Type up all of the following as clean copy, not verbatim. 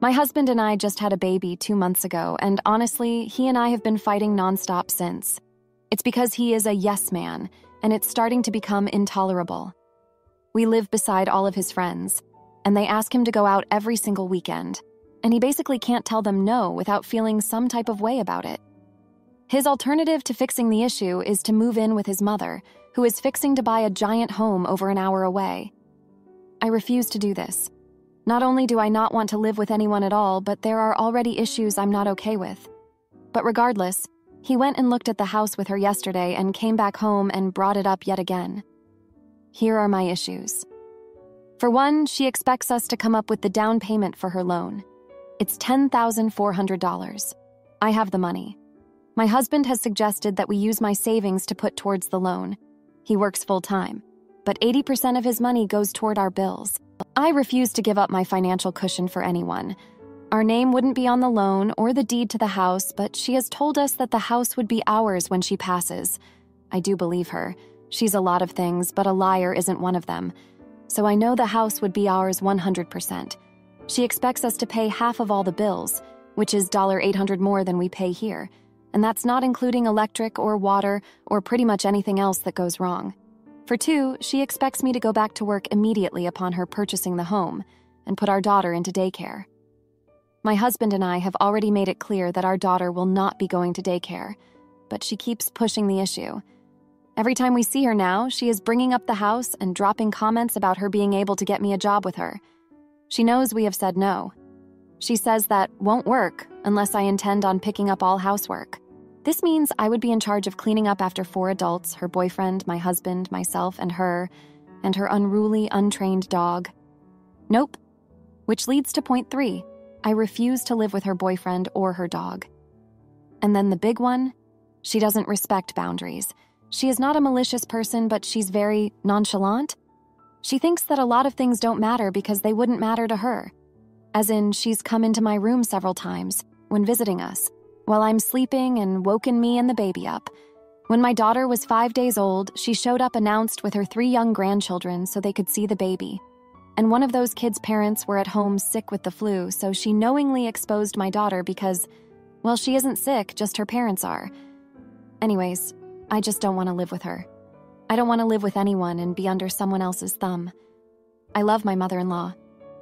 My husband and I just had a baby 2 months ago, and honestly, he and I have been fighting nonstop since. It's because he is a yes man, and it's starting to become intolerable. We live beside all of his friends, and they ask him to go out every single weekend, and he basically can't tell them no without feeling some type of way about it. His alternative to fixing the issue is to move in with his mother, who is fixing to buy a giant home over an hour away. I refuse to do this. Not only do I not want to live with anyone at all, but there are already issues I'm not okay with. But regardless, he went and looked at the house with her yesterday and came back home and brought it up yet again. Here are my issues. For one, she expects us to come up with the down payment for her loan. It's $10,400. I have the money. My husband has suggested that we use my savings to put towards the loan. He works full-time, but 80% of his money goes toward our bills. I refuse to give up my financial cushion for anyone. Our name wouldn't be on the loan or the deed to the house, but she has told us that the house would be ours when she passes. I do believe her. She's a lot of things, but a liar isn't one of them. So I know the house would be ours 100%. She expects us to pay half of all the bills, which is $800 more than we pay here. And that's not including electric or water or pretty much anything else that goes wrong. For two, she expects me to go back to work immediately upon her purchasing the home and put our daughter into daycare. My husband and I have already made it clear that our daughter will not be going to daycare, but she keeps pushing the issue. Every time we see her now, she is bringing up the house and dropping comments about her being able to get me a job with her. She knows we have said no. She says that won't work unless I intend on picking up all housework. This means I would be in charge of cleaning up after 4 adults, her boyfriend, my husband, myself, and her unruly, untrained dog. Nope. Which leads to point 3. I refuse to live with her boyfriend or her dog. And then the big one, she doesn't respect boundaries. She is not a malicious person, but she's very nonchalant. She thinks that a lot of things don't matter because they wouldn't matter to her. As in, she's come into my room several times when visiting us, while I'm sleeping and woken me and the baby up. When my daughter was 5 days old, she showed up announced with her 3 young grandchildren so they could see the baby. And one of those kids' parents were at home sick with the flu, so she knowingly exposed my daughter because, well, she isn't sick, just her parents are. Anyways, I just don't want to live with her. I don't want to live with anyone and be under someone else's thumb. I love my mother-in-law.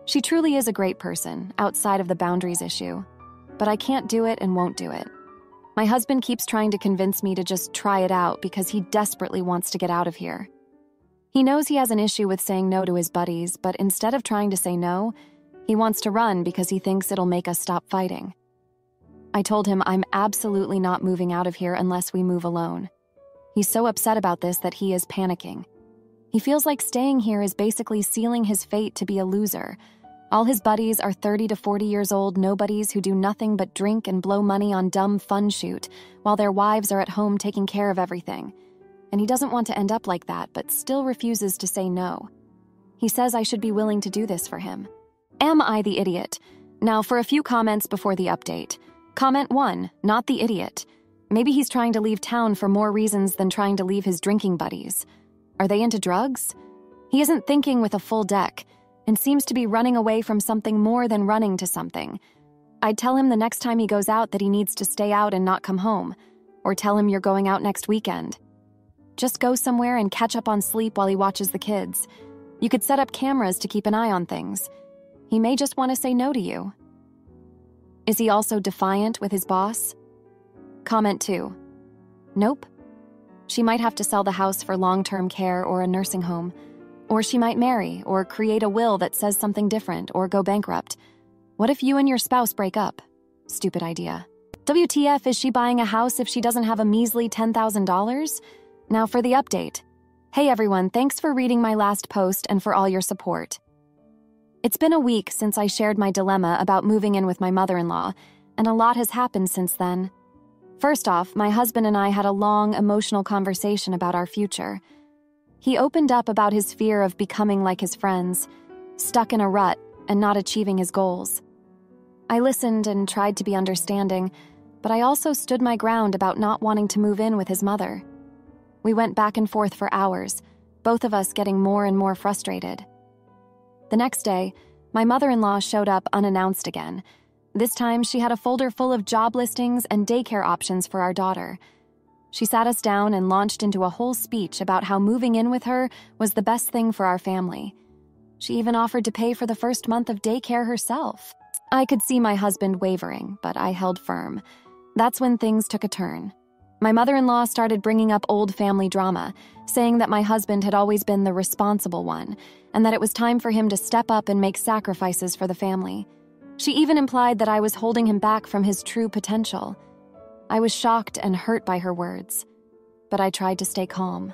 She truly is a great person, outside of the boundaries issue. But I can't do it and won't do it. My husband keeps trying to convince me to just try it out because he desperately wants to get out of here. He knows he has an issue with saying no to his buddies, but instead of trying to say no, he wants to run because he thinks it'll make us stop fighting. I told him I'm absolutely not moving out of here unless we move alone. He's so upset about this that he is panicking. He feels like staying here is basically sealing his fate to be a loser. All his buddies are 30 to 40 years old nobodies who do nothing but drink and blow money on dumb fun shoot, while their wives are at home taking care of everything. And he doesn't want to end up like that, but still refuses to say no. He says I should be willing to do this for him. Am I the idiot? Now for a few comments before the update. Comment 1, not the idiot. Maybe he's trying to leave town for more reasons than trying to leave his drinking buddies. Are they into drugs? He isn't thinking with a full deck, and seems to be running away from something more than running to something. I'd tell him the next time he goes out that he needs to stay out and not come home, or tell him you're going out next weekend. Just go somewhere and catch up on sleep while he watches the kids. You could set up cameras to keep an eye on things. He may just want to say no to you. Is he also defiant with his boss? Comment 2. Nope. She might have to sell the house for long-term care or a nursing home. Or she might marry, or create a will that says something different, or go bankrupt. What if you and your spouse break up? Stupid idea. WTF, is she buying a house if she doesn't have a measly $10,000? Now for the update. Hey everyone, thanks for reading my last post and for all your support. It's been a week since I shared my dilemma about moving in with my mother-in-law, and a lot has happened since then. First off, my husband and I had a long, emotional conversation about our future. He opened up about his fear of becoming like his friends, stuck in a rut and not achieving his goals. I listened and tried to be understanding, but I also stood my ground about not wanting to move in with his mother. We went back and forth for hours, both of us getting more and more frustrated. The next day, my mother-in-law showed up unannounced again. This time, she had a folder full of job listings and daycare options for our daughter. She sat us down and launched into a whole speech about how moving in with her was the best thing for our family. She even offered to pay for the first month of daycare herself. I could see my husband wavering, but I held firm. That's when things took a turn. My mother-in-law started bringing up old family drama, saying that my husband had always been the responsible one, and that it was time for him to step up and make sacrifices for the family. She even implied that I was holding him back from his true potential. I was shocked and hurt by her words, but I tried to stay calm.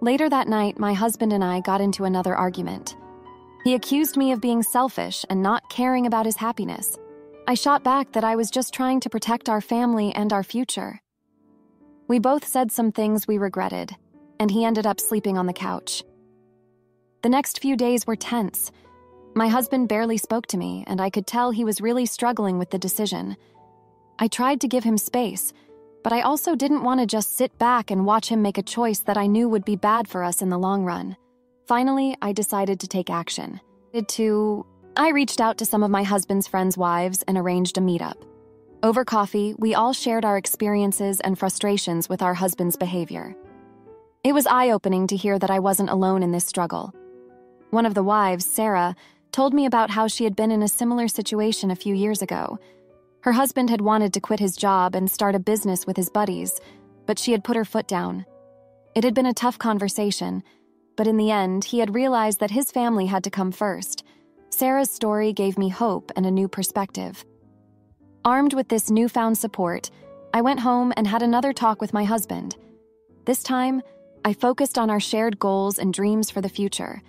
Later that night, my husband and I got into another argument. He accused me of being selfish and not caring about his happiness. I shot back that I was just trying to protect our family and our future. We both said some things we regretted, and he ended up sleeping on the couch. The next few days were tense. My husband barely spoke to me, and I could tell he was really struggling with the decision. I tried to give him space, but I also didn't want to just sit back and watch him make a choice that I knew would be bad for us in the long run. Finally, I decided to take action. I reached out to some of my husband's friends' wives and arranged a meetup. Over coffee, we all shared our experiences and frustrations with our husband's behavior. It was eye-opening to hear that I wasn't alone in this struggle. One of the wives, Sarah, told me about how she had been in a similar situation a few years ago. Her husband had wanted to quit his job and start a business with his buddies, but she had put her foot down. It had been a tough conversation, but in the end, he had realized that his family had to come first. Sarah's story gave me hope and a new perspective. Armed with this newfound support, I went home and had another talk with my husband. This time, I focused on our shared goals and dreams for the future.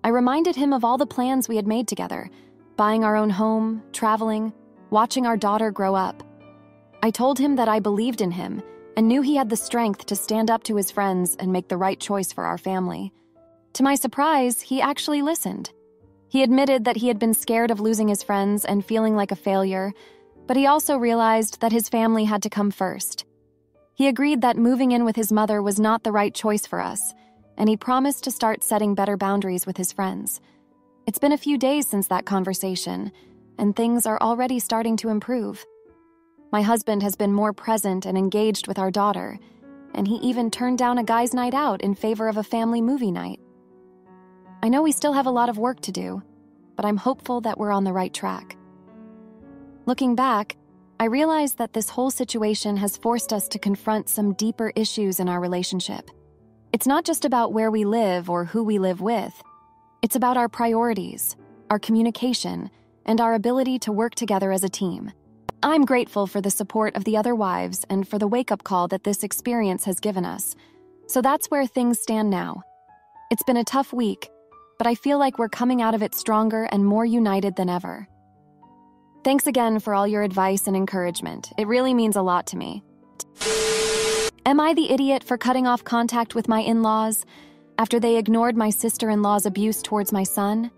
I reminded him of all the plans we had made together, buying our own home, traveling, watching our daughter grow up. I told him that I believed in him and knew he had the strength to stand up to his friends and make the right choice for our family. To my surprise, he actually listened. He admitted that he had been scared of losing his friends and feeling like a failure, but he also realized that his family had to come first. He agreed that moving in with his mother was not the right choice for us, and he promised to start setting better boundaries with his friends. It's been a few days since that conversation, and things are already starting to improve. My husband has been more present and engaged with our daughter, and he even turned down a guys' night out in favor of a family movie night. I know we still have a lot of work to do, but I'm hopeful that we're on the right track. Looking back, I realize that this whole situation has forced us to confront some deeper issues in our relationship. It's not just about where we live or who we live with. It's about our priorities, our communication, and our ability to work together as a team. I'm grateful for the support of the other wives and for the wake-up call that this experience has given us. So that's where things stand now. It's been a tough week, but I feel like we're coming out of it stronger and more united than ever. Thanks again for all your advice and encouragement. It really means a lot to me. Am I the idiot for cutting off contact with my in-laws after they ignored my sister-in-law's abuse towards my son?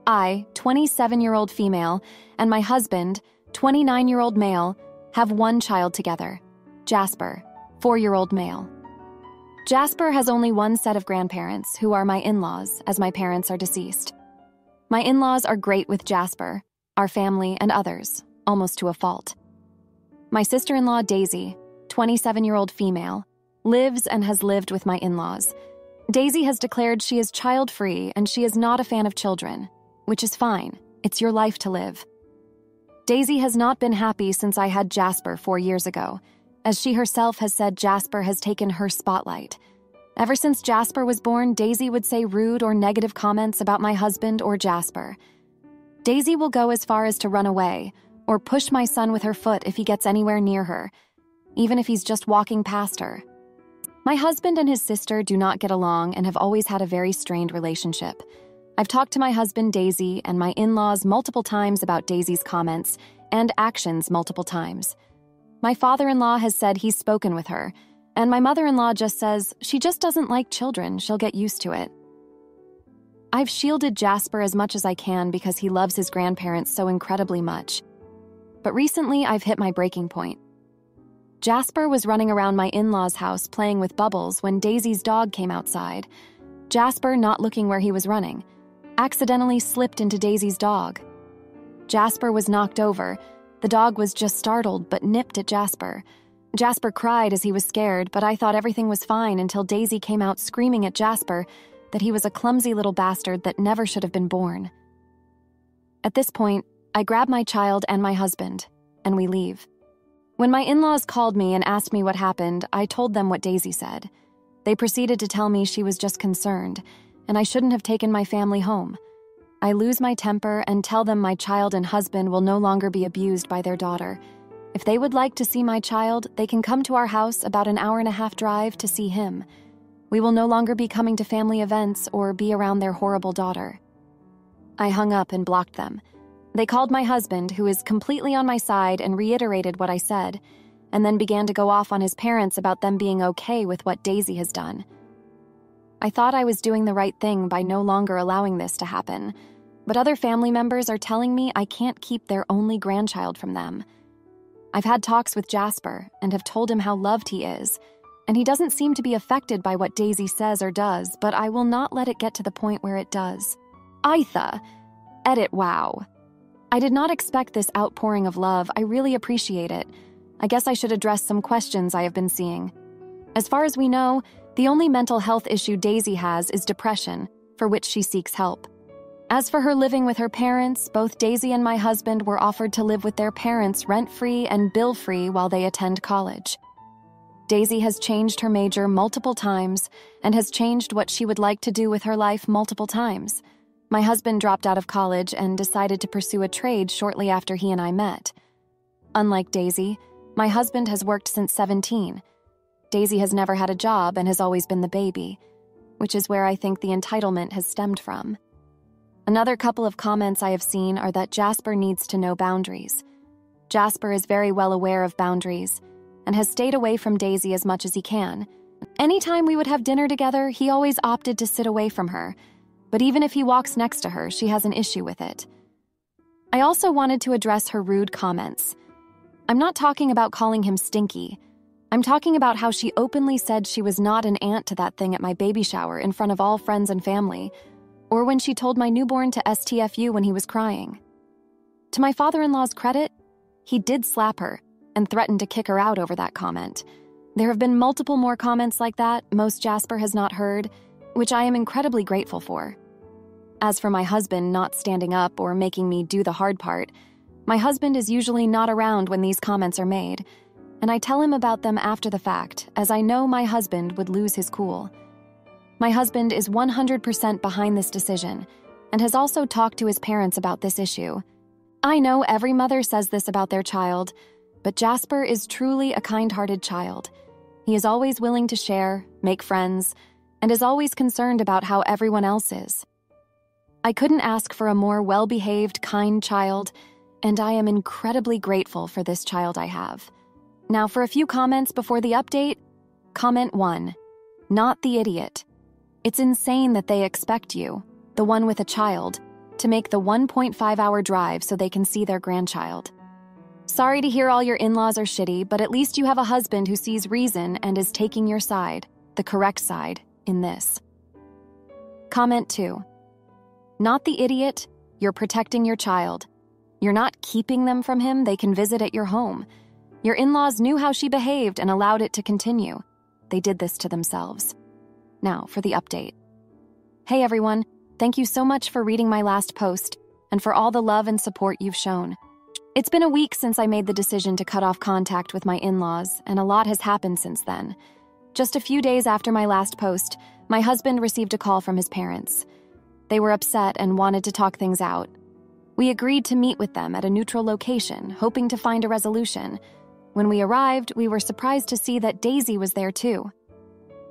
I, 27-year-old female, and my husband, 29-year-old male, have one child together, Jasper, 4-year-old male. Jasper has only one set of grandparents, who are my in-laws, as my parents are deceased. My in-laws are great with Jasper, our family, and others, almost to a fault. My sister-in-law, Daisy, 27-year-old female, lives and has lived with my in-laws. Daisy has declared she is child-free and she is not a fan of children, which is fine. It's your life to live. Daisy has not been happy since I had Jasper 4 years ago, as she herself has said Jasper has taken her spotlight. Ever since Jasper was born, Daisy would say rude or negative comments about my husband or Jasper. Daisy will go as far as to run away or push my son with her foot if he gets anywhere near her, even if he's just walking past her. My husband and his sister do not get along and have always had a very strained relationship. I've talked to my husband, Daisy, and my in-laws multiple times about Daisy's comments and actions multiple times. My father-in-law has said he's spoken with her, and my mother-in-law just says she just doesn't like children, she'll get used to it. I've shielded Jasper as much as I can because he loves his grandparents so incredibly much. But recently, I've hit my breaking point. Jasper was running around my in-laws' house playing with Bubbles when Daisy's dog came outside. Jasper not looking where he was running. accidentally slipped into Daisy's dog. Jasper was knocked over. The dog was just startled but nipped at Jasper. Jasper cried as he was scared, but I thought everything was fine until Daisy came out screaming at Jasper that he was a clumsy little bastard that never should have been born. At this point, I grab my child and my husband, and we leave. When my in-laws called me and asked me what happened, I told them what Daisy said. They proceeded to tell me she was just concerned, and I shouldn't have taken my family home. I lose my temper and tell them my child and husband will no longer be abused by their daughter. If they would like to see my child, they can come to our house about an hour-and-a-half drive to see him. We will no longer be coming to family events or be around their horrible daughter. I hung up and blocked them. They called my husband, who is completely on my side, and reiterated what I said, and then began to go off on his parents about them being okay with what Daisy has done. I thought I was doing the right thing by no longer allowing this to happen, but other family members are telling me I can't keep their only grandchild from them. I've had talks with Jasper and have told him how loved he is, and he doesn't seem to be affected by what Daisy says or does, but I will not let it get to the point where it does. Aitha! Edit wow. I did not expect this outpouring of love. I really appreciate it. I guess I should address some questions I have been seeing. As far as we know, the only mental health issue Daisy has is depression, for which she seeks help. As for her living with her parents, both Daisy and my husband were offered to live with their parents rent-free and bill-free while they attend college. Daisy has changed her major multiple times and has changed what she would like to do with her life multiple times. My husband dropped out of college and decided to pursue a trade shortly after he and I met. Unlike Daisy, my husband has worked since 17. Daisy has never had a job and has always been the baby, which is where I think the entitlement has stemmed from. Another couple of comments I have seen are that Jasper needs to know boundaries. Jasper is very well aware of boundaries and has stayed away from Daisy as much as he can. Anytime we would have dinner together, he always opted to sit away from her, but even if he walks next to her, she has an issue with it. I also wanted to address her rude comments. I'm not talking about calling him stinky. I'm talking about how she openly said she was not an aunt to that thing at my baby shower in front of all friends and family, or when she told my newborn to STFU when he was crying. To my father-in-law's credit, he did slap her and threatened to kick her out over that comment. There have been multiple more comments like that, most Jasper has not heard, which I am incredibly grateful for. As for my husband not standing up or making me do the hard part, my husband is usually not around when these comments are made, and I tell him about them after the fact, as I know my husband would lose his cool. My husband is 100% behind this decision and has also talked to his parents about this issue. I know every mother says this about their child, but Jasper is truly a kind-hearted child. He is always willing to share, make friends, and is always concerned about how everyone else is. I couldn't ask for a more well-behaved, kind child, and I am incredibly grateful for this child I have. Now for a few comments before the update. Comment 1. Not the idiot. It's insane that they expect you, the one with a child, to make the 1.5-hour drive so they can see their grandchild. Sorry to hear all your in-laws are shitty, but at least you have a husband who sees reason and is taking your side, the correct side, in this. Comment 2. Not the idiot, you're protecting your child. You're not keeping them from him, they can visit at your home. Your in-laws knew how she behaved and allowed it to continue. They did this to themselves. Now for the update. Hey everyone, thank you so much for reading my last post and for all the love and support you've shown. It's been a week since I made the decision to cut off contact with my in-laws, and a lot has happened since then. Just a few days after my last post, my husband received a call from his parents. They were upset and wanted to talk things out. We agreed to meet with them at a neutral location, hoping to find a resolution. When we arrived, we were surprised to see that Daisy was there too.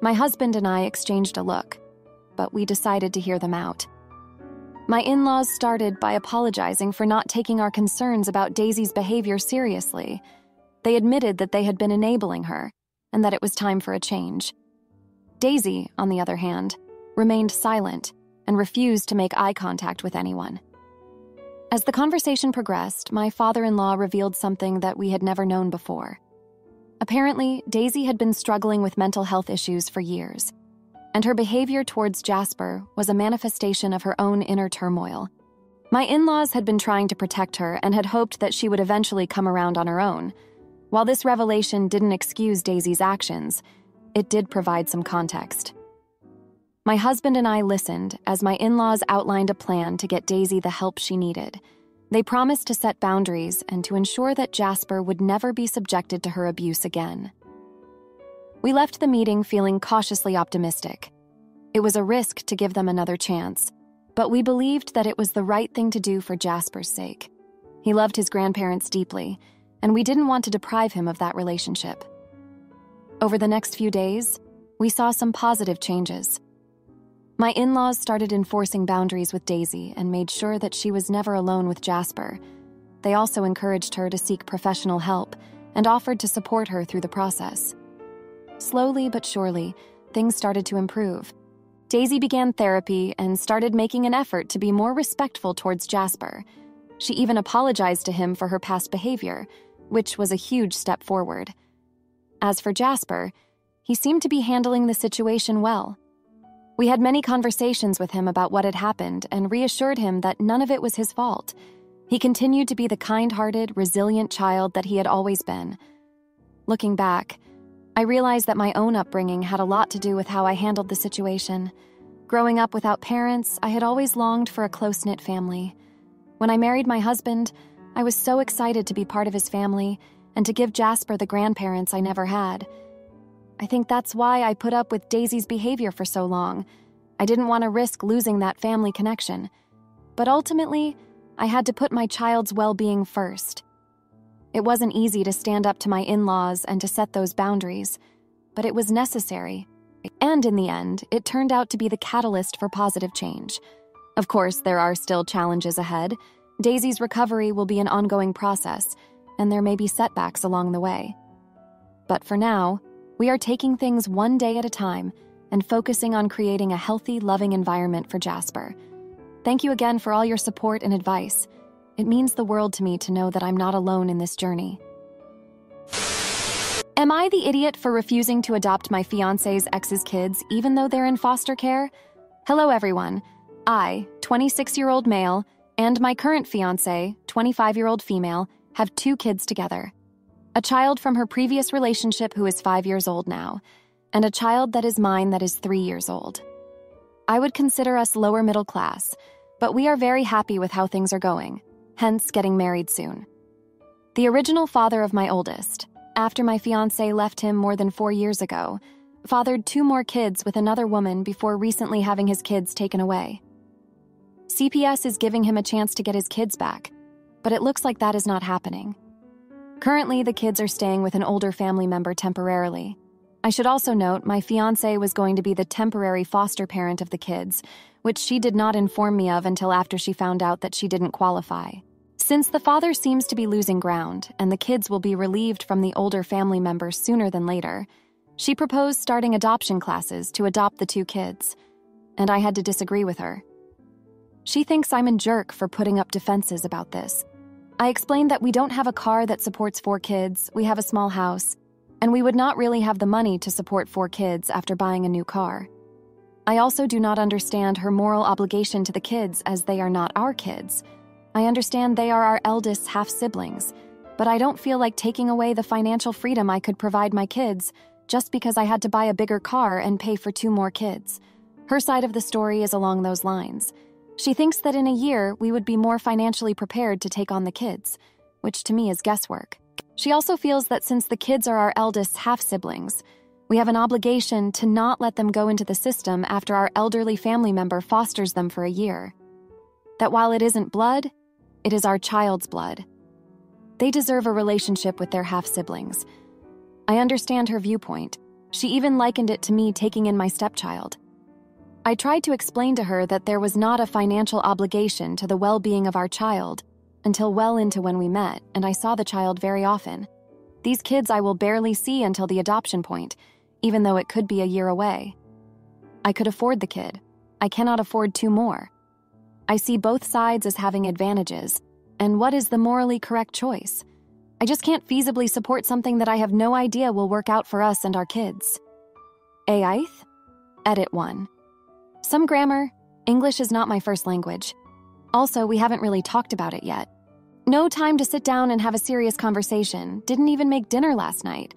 My husband and I exchanged a look, but we decided to hear them out. My in-laws started by apologizing for not taking our concerns about Daisy's behavior seriously. They admitted that they had been enabling her, and that it was time for a change. Daisy, on the other hand, remained silent and refused to make eye contact with anyone. As the conversation progressed, my father-in-law revealed something that we had never known before. Apparently, Daisy had been struggling with mental health issues for years. and her behavior towards Jasper was a manifestation of her own inner turmoil. My in-laws had been trying to protect her and had hoped that she would eventually come around on her own. While this revelation didn't excuse Daisy's actions, it did provide some context. My husband and I listened as my in-laws outlined a plan to get Daisy the help she needed. They promised to set boundaries and to ensure that Jasper would never be subjected to her abuse again. We left the meeting feeling cautiously optimistic. It was a risk to give them another chance, but we believed that it was the right thing to do for Jasper's sake. He loved his grandparents deeply, and we didn't want to deprive him of that relationship. Over the next few days, we saw some positive changes. My in-laws started enforcing boundaries with Daisy and made sure that she was never alone with Jasper. They also encouraged her to seek professional help and offered to support her through the process. Slowly but surely, things started to improve. Daisy began therapy and started making an effort to be more respectful towards Jasper. She even apologized to him for her past behavior, which was a huge step forward. As for Jasper, he seemed to be handling the situation well. We had many conversations with him about what had happened and reassured him that none of it was his fault. He continued to be the kind-hearted, resilient child that he had always been. Looking back, I realized that my own upbringing had a lot to do with how I handled the situation. Growing up without parents, I had always longed for a close-knit family. When I married my husband, I was so excited to be part of his family and to give Jasper the grandparents I never had. I think that's why I put up with Daisy's behavior for so long. I didn't want to risk losing that family connection. But ultimately, I had to put my child's well-being first. It wasn't easy to stand up to my in-laws and to set those boundaries, but it was necessary. And in the end, it turned out to be the catalyst for positive change. Of course, there are still challenges ahead. Daisy's recovery will be an ongoing process, and there may be setbacks along the way. But for now, we are taking things one day at a time and focusing on creating a healthy, loving environment for Jasper. Thank you again for all your support and advice. It means the world to me to know that I'm not alone in this journey. Am I the idiot for refusing to adopt my fiancé's ex's kids even though they're in foster care? Hello, everyone. I, 26-year-old male, and my current fiancé, 25-year-old female, have 2 kids together. A child from her previous relationship who is 5 years old now, and a child that is mine that is 3 years old. I would consider us lower middle class, but we are very happy with how things are going, hence getting married soon. The original father of my oldest, after my fiancé left him more than 4 years ago, fathered 2 more kids with another woman before recently having his kids taken away. CPS is giving him a chance to get his kids back, but it looks like that is not happening. Currently, the kids are staying with an older family member temporarily. I should also note my fiancé was going to be the temporary foster parent of the kids, which she did not inform me of until after she found out that she didn't qualify. Since the father seems to be losing ground and the kids will be relieved from the older family member sooner than later, she proposed starting adoption classes to adopt the 2 kids, and I had to disagree with her. She thinks I'm a jerk for putting up defenses about this. I explained that we don't have a car that supports 4 kids, we have a small house, and we would not really have the money to support 4 kids after buying a new car. I also do not understand her moral obligation to the kids as they are not our kids. I understand they are our eldest half-siblings, but I don't feel like taking away the financial freedom I could provide my kids just because I had to buy a bigger car and pay for 2 more kids. Her side of the story is along those lines. She thinks that in a year, we would be more financially prepared to take on the kids, which to me is guesswork. She also feels that since the kids are our eldest half-siblings, we have an obligation to not let them go into the system after our elderly family member fosters them for a year. That while it isn't blood, it is our child's blood. They deserve a relationship with their half-siblings. I understand her viewpoint. She even likened it to me taking in my stepchild. I tried to explain to her that there was not a financial obligation to the well-being of our child until well into when we met, and I saw the child very often. These kids I will barely see until the adoption point, even though it could be a year away. I could afford the kid. I cannot afford 2 more. I see both sides as having advantages, and what is the morally correct choice? I just can't feasibly support something that I have no idea will work out for us and our kids. Aith? Edit 1. Some grammar. English is not my first language. Also, we haven't really talked about it yet. No time to sit down and have a serious conversation. Didn't even make dinner last night.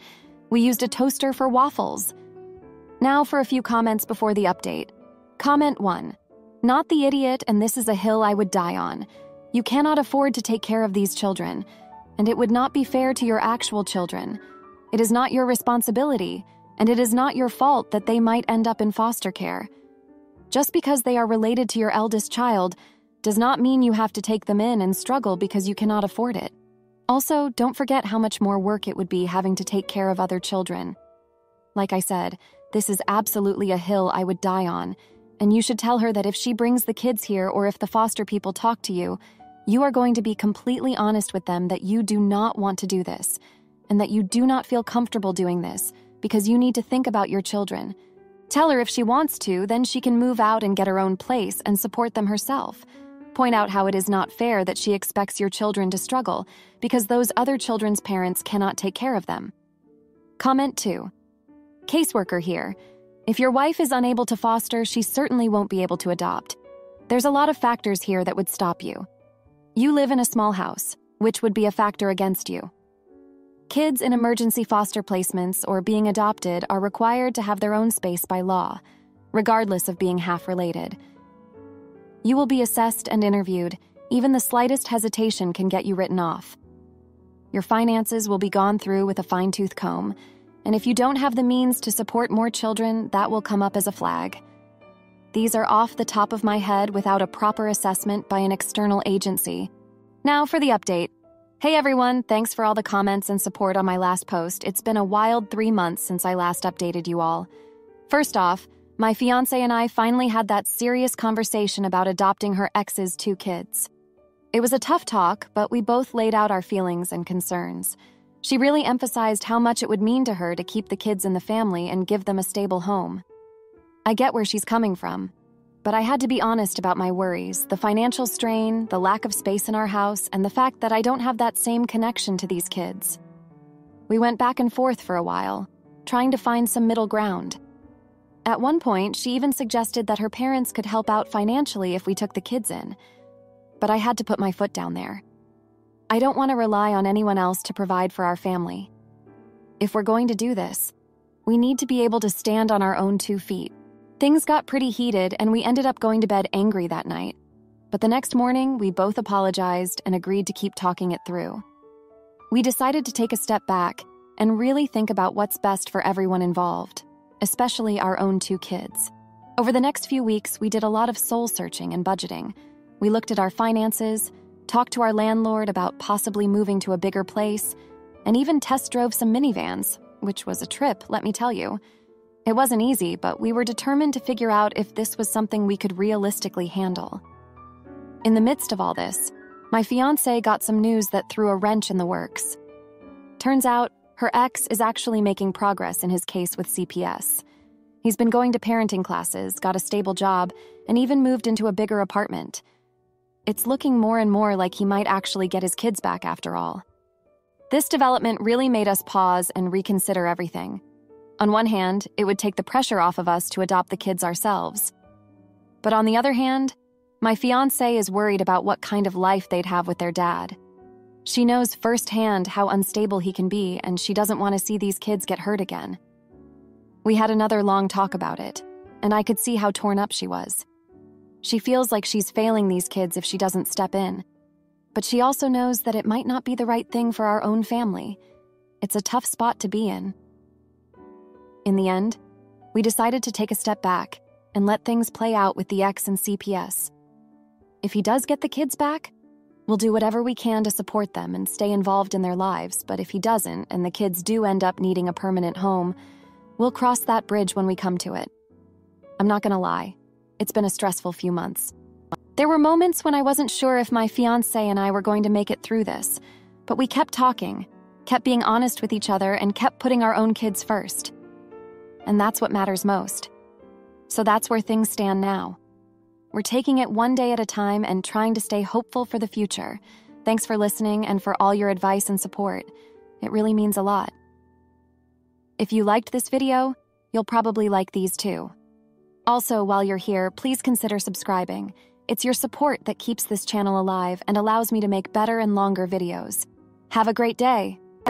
We used a toaster for waffles. Now for a few comments before the update. Comment 1. Not the idiot, and this is a hill I would die on. You cannot afford to take care of these children, and it would not be fair to your actual children. It is not your responsibility, and it is not your fault that they might end up in foster care. Just because they are related to your eldest child does not mean you have to take them in and struggle because you cannot afford it. Also, don't forget how much more work it would be having to take care of other children. Like I said, this is absolutely a hill I would die on, and you should tell her that if she brings the kids here or if the foster people talk to you, you are going to be completely honest with them that you do not want to do this, and that you do not feel comfortable doing this because you need to think about your children. Tell her if she wants to, then she can move out and get her own place and support them herself. Point out how it is not fair that she expects your children to struggle because those other children's parents cannot take care of them. Comment 2. Caseworker here. If your wife is unable to foster, she certainly won't be able to adopt. There's a lot of factors here that would stop you. You live in a small house, which would be a factor against you. Kids in emergency foster placements or being adopted are required to have their own space by law, regardless of being half-related. You will be assessed and interviewed. Even the slightest hesitation can get you written off. Your finances will be gone through with a fine-tooth comb, and if you don't have the means to support more children, that will come up as a flag. These are off the top of my head without a proper assessment by an external agency. Now for the update. Hey everyone, thanks for all the comments and support on my last post. It's been a wild 3 months since I last updated you all. First off, my fiancé and I finally had that serious conversation about adopting her ex's 2 kids. It was a tough talk, but we both laid out our feelings and concerns. She really emphasized how much it would mean to her to keep the kids in the family and give them a stable home. I get where she's coming from, but I had to be honest about my worries, the financial strain, the lack of space in our house, and the fact that I don't have that same connection to these kids. We went back and forth for a while, trying to find some middle ground. At one point, she even suggested that her parents could help out financially if we took the kids in, but I had to put my foot down there. I don't want to rely on anyone else to provide for our family. If we're going to do this, we need to be able to stand on our own 2 feet. Things got pretty heated, and we ended up going to bed angry that night. But the next morning, we both apologized and agreed to keep talking it through. We decided to take a step back and really think about what's best for everyone involved, especially our own 2 kids. Over the next few weeks, we did a lot of soul-searching and budgeting. We looked at our finances, talked to our landlord about possibly moving to a bigger place, and even test drove some minivans, which was a trip, let me tell you. It wasn't easy, but we were determined to figure out if this was something we could realistically handle. In the midst of all this, my fiancé got some news that threw a wrench in the works. Turns out, her ex is actually making progress in his case with CPS. He's been going to parenting classes, got a stable job, and even moved into a bigger apartment. It's looking more and more like he might actually get his kids back after all. This development really made us pause and reconsider everything. On one hand, it would take the pressure off of us to adopt the kids ourselves. But on the other hand, my fiancé is worried about what kind of life they'd have with their dad. She knows firsthand how unstable he can be, and she doesn't want to see these kids get hurt again. We had another long talk about it, and I could see how torn up she was. She feels like she's failing these kids if she doesn't step in, but she also knows that it might not be the right thing for our own family. It's a tough spot to be in. In the end, we decided to take a step back and let things play out with the ex and CPS. If he does get the kids back, we'll do whatever we can to support them and stay involved in their lives, but if he doesn't and the kids do end up needing a permanent home, we'll cross that bridge when we come to it. I'm not gonna lie, it's been a stressful few months. There were moments when I wasn't sure if my fiancé and I were going to make it through this, but we kept talking, kept being honest with each other, and kept putting our own kids first. And that's what matters most. So that's where things stand now. We're taking it one day at a time and trying to stay hopeful for the future. Thanks for listening and for all your advice and support. It really means a lot. If you liked this video, you'll probably like these too. Also, while you're here, please consider subscribing. It's your support that keeps this channel alive and allows me to make better and longer videos. Have a great day!